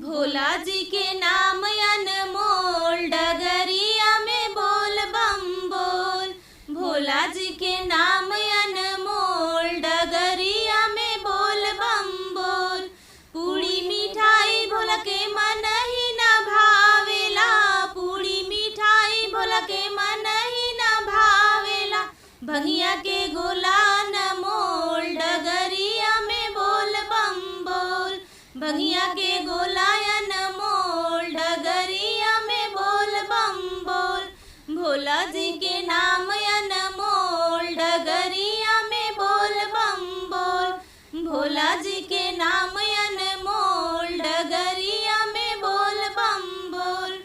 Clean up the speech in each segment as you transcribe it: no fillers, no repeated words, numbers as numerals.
भोला जी के नाम अनमोल डगरिया में बोल बम बोल। भोला जी के नाम अनमोल डगरिया में बोल बम बोल। पूड़ी मिठाई भोला के मन ही न भावेला, पूड़ी मिठाई भोला के मन ही न भावेला। भंगिया के गोला अनमोल डगरिया में बोल बम बोल। भंगिया के गोला अनमोल डगरिया में बोल बम बोल। भोला जी के नाम अनमोल डगरिया में बोल बम बोल। भोला जी के नाम अनमोल डगरिया में बोल बम बोल।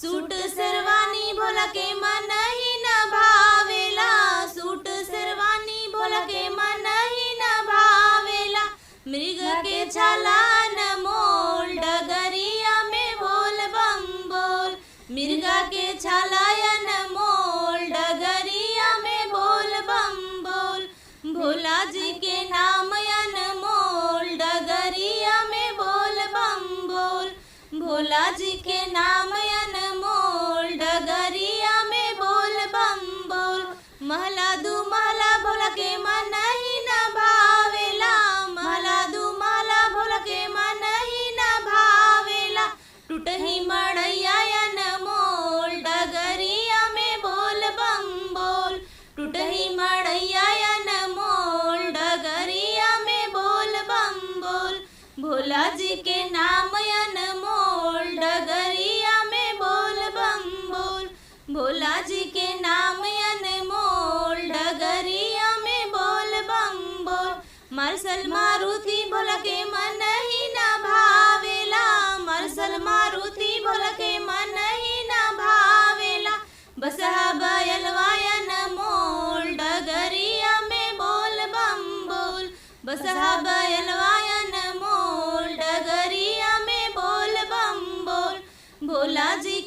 सूट शेरवानी भोला के मन ही न भावेला, सूट शेरवानी भोला के मन ही न भावेला। मृग के छाला अनमोल डगरिया में बोल बम बोल। मिर्गा के छाला अनमोल डगरिया में बोल बम बोल। भोला जी के नाम अनमोल डगरिया में बोल बम बोल। भोला जी के नाम अनमोल डगरिया में बोल बम बोल। महला दू महला भोला के मन ही न भावेला, महला दू महला भोला के मन ही न भावेला। टूटही मड़ैया अनमोल डगरिया में बोल बम बोल। टूटही मड़ैया अनमोल डगरिया में बोल बम बोल। भोला जी के नाम अनमोल डगरिया में बोल बम बोल। भोला जी के नाम अनमोल डगरिया में बोल बम बोल। मार्शल मारुति भोला के मन ही न भावेला, मार्शल मारुति भोला के मन ही न भावेला। बसहा बैलवा अनमोल डगरिया में बोल बम बोल। बसहा बैलवा अनमोल डगरिया में बोल बम बोल। भोला जी